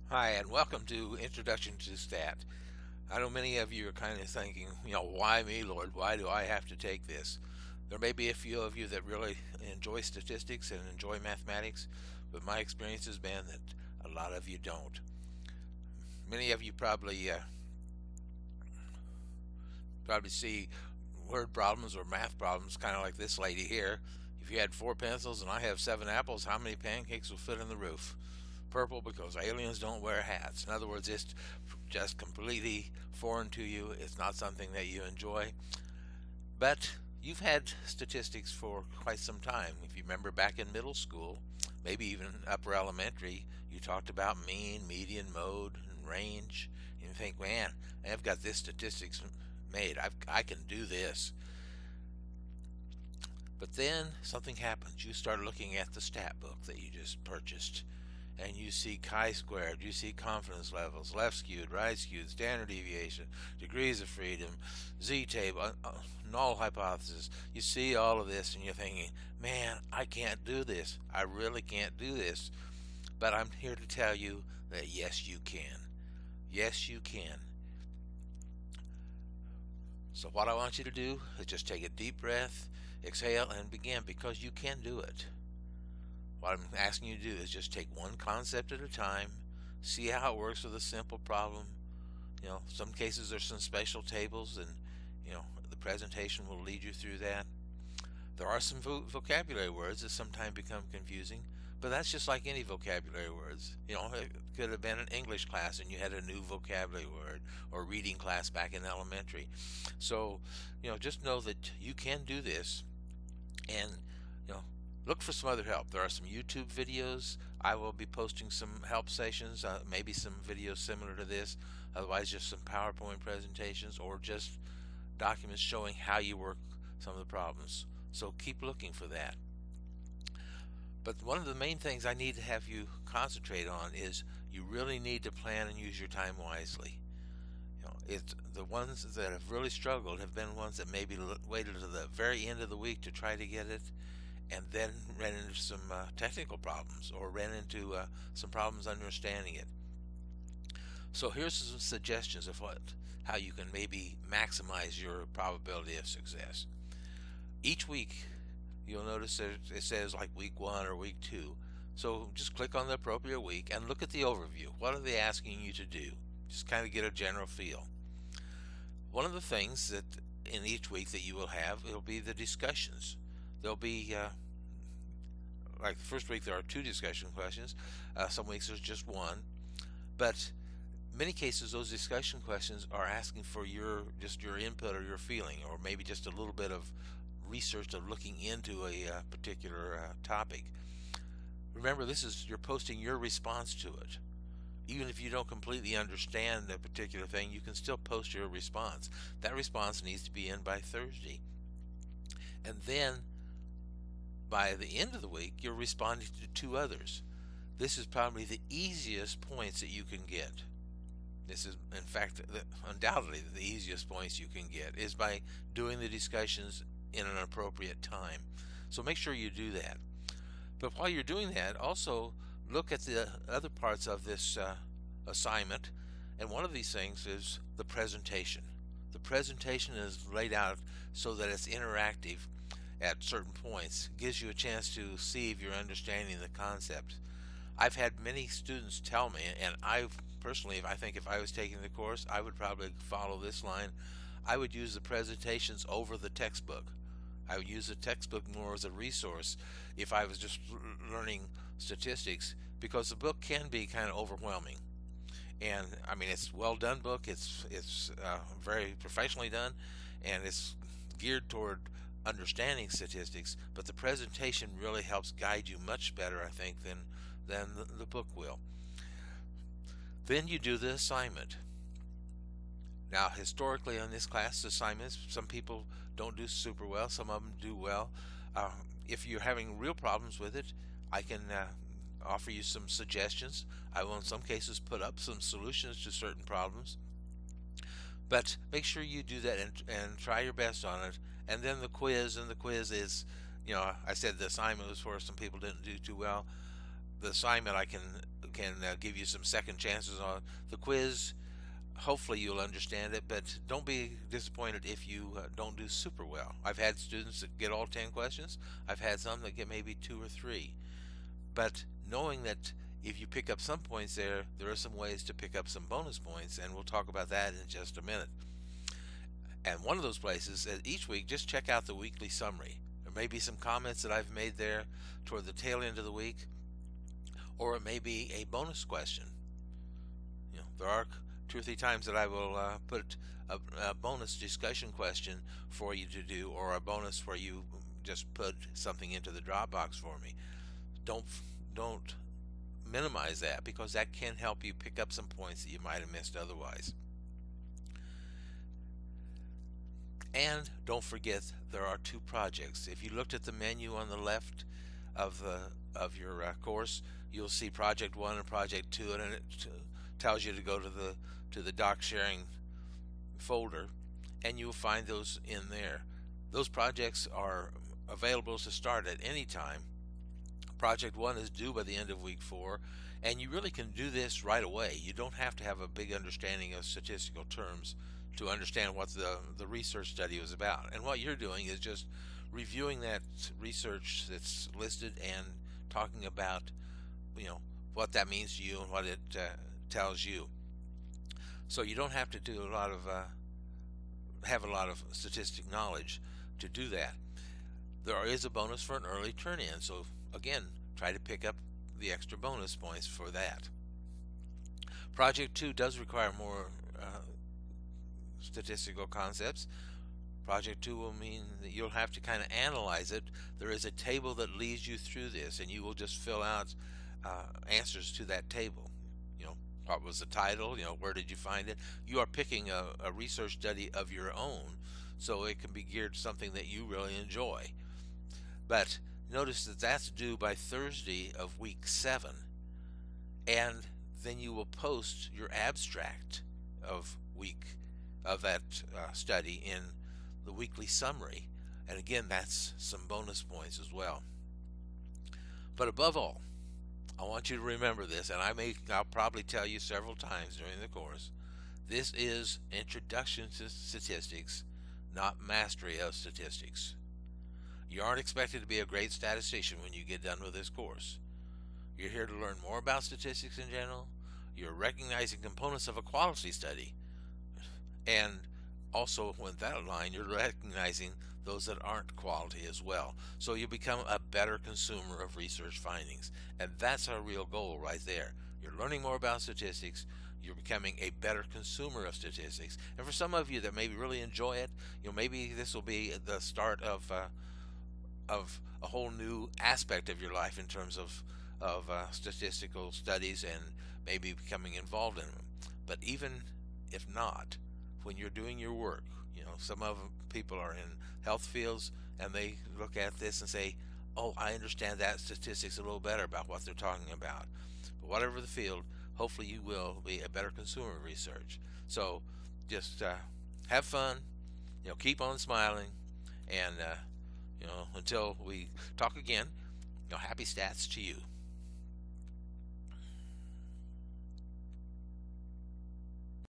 Hi, and welcome to Introduction to Stat. I know many of you are kind of thinking, why me, Lord? Why do I have to take this? There may be a few of you that really enjoy statistics and enjoy mathematics, but my experience has been that a lot of you don't. Many of you probably see word problems or math problems kind of like this lady here. If you had 4 pencils and I have 7 apples, how many pancakes will fit in the roof? Purple because aliens don't wear hats. In other words, it's just completely foreign to you. It's not something that you enjoy. But you've had statistics for quite some time. If you remember back in middle school, maybe even upper elementary, you talked about mean, median, mode, and range. And you think, man, I've got this statistics made. I can do this. But then something happens. You start looking at the stat book that you just purchased, and you see chi-squared, you see confidence levels, left skewed, right skewed, standard deviation, degrees of freedom, z-table, null hypothesis. You see all of this and you're thinking, man, I can't do this. I really can't do this. But I'm here to tell you that yes, you can. Yes, you can. So what I want you to do is just take a deep breath, exhale, and begin, because you can do it. What I'm asking you to do is just take one concept at a time, see how it works with a simple problem. Some cases there's some special tables, and the presentation will lead you through that. There are some vocabulary words that sometimes become confusing, but that's just like any vocabulary words. It could have been an English class and you had a new vocabulary word, or reading class back in elementary. So, just know that you can do this, and you know, look for some other help. There are some YouTube videos. I will be posting some help sessions, maybe some videos similar to this. Otherwise, just some PowerPoint presentations or just documents showing how you work some of the problems. So keep looking for that. But one of the main things I need to have you concentrate on is you really need to plan and use your time wisely. It's the ones that have really struggled have been ones that maybe waited to the very end of the week to try to get it, and then ran into some technical problems, or ran into some problems understanding it. So here's some suggestions of how you can maybe maximize your probability of success. Each week, you'll notice that it says like week 1 or week 2. So just click on the appropriate week and look at the overview. What are they asking you to do? Just kind of get a general feel. One of the things that in each week that you will have, it'll be the discussions. There'll be like the first week there are 2 discussion questions. Some weeks there's just 1, but many cases those discussion questions are asking for your input or your feeling, or maybe just a little bit of research of looking into a particular topic. Remember, you're posting your response to it. Even if you don't completely understand a particular thing, you can still post your response. That response needs to be in by Thursday. And then by the end of the week, you're responding to 2 others. This is probably the easiest points that you can get. This is, in fact, undoubtedly the easiest points you can get is by doing the discussions in an appropriate time. So make sure you do that. But while you're doing that, also look at the other parts of this assignment, and one of these things is the presentation. The presentation is laid out so that it's interactive at certain points. It gives you a chance to see if you're understanding the concept. I've had many students tell me, and I personally, I think if I was taking the course, I would probably follow this line. I would use the presentations over the textbook. I would use the textbook more as a resource if I was just learning statistics, because the book can be kind of overwhelming. And I mean, it's a well done book. It's very professionally done, and it's geared toward understanding statistics. But the presentation really helps guide you much better, I think, than the book will. Then you do the assignment. Now, historically on this class assignments, some people don't do super well, some of them do well. If you're having real problems with it, I can offer you some suggestions. I will in some cases put up some solutions to certain problems. But make sure you do that and try your best on it. And then the quiz, and the quiz is, I said the assignment was for some people didn't do too well. The assignment I can can give you some second chances on the quiz. Hopefully you'll understand it, but don't be disappointed if you don't do super well. I've had students that get all 10 questions. I've had some that get maybe 2 or 3. But knowing that if you pick up some points there are some ways to pick up some bonus points, and we'll talk about that in just a minute. And one of those places, each week, just check out the weekly summary. There may be some comments that I've made there toward the tail end of the week, or it may be a bonus question. There are 2 or 3 times that I will put a bonus discussion question for you to do, or a bonus where you just put something into the Dropbox for me. Don't minimize that, because that can help you pick up some points that you might have missed otherwise. And don't forget, there are 2 projects. If you looked at the menu on the left of your course, you'll see Project 1 and Project 2, and it tells you to go to the doc sharing folder, and you'll find those in there. Those projects are available to start at any time. Project 1 is due by the end of week 4, and you really can do this right away. You don't have to have a big understanding of statistical terms to understand what the research study was about. And what you're doing is just reviewing that research that's listed and talking about what that means to you and what it tells you. So you don't have to do a lot of have a lot of statistic knowledge to do that. There is a bonus for an early turn-in, so again, try to pick up the extra bonus points for that. Project 2 does require more statistical concepts. Project 2 will mean that you'll have to kind of analyze it. There is a table that leads you through this, and you will just fill out answers to that table. What was the title? Where did you find it? You are picking a research study of your own, so it can be geared to something that you really enjoy. But notice that that's due by Thursday of week 7, and then you will post your abstract of that study in the weekly summary, and again, that's some bonus points as well. But above all, I want you to remember this, and I'll probably tell you several times during the course. This is Introduction to Statistics, not Mastery of Statistics. You aren't expected to be a great statistician when you get done with this course. You're here to learn more about statistics in general. You're recognizing components of a quality study, and also with that line, you're recognizing those that aren't quality as well. So you become a better consumer of research findings, and that's our real goal right there. You're learning more about statistics. You're becoming a better consumer of statistics. And for some of you that maybe really enjoy it, maybe this will be the start of a whole new aspect of your life in terms of statistical studies, and maybe becoming involved in them. But even if not, when you're doing your work, some of people are in health fields, and they look at this and say, oh, I understand that statistics a little better about what they're talking about. But whatever the field, hopefully you will be a better consumer of research. So just have fun, keep on smiling, and until we talk again, happy stats to you.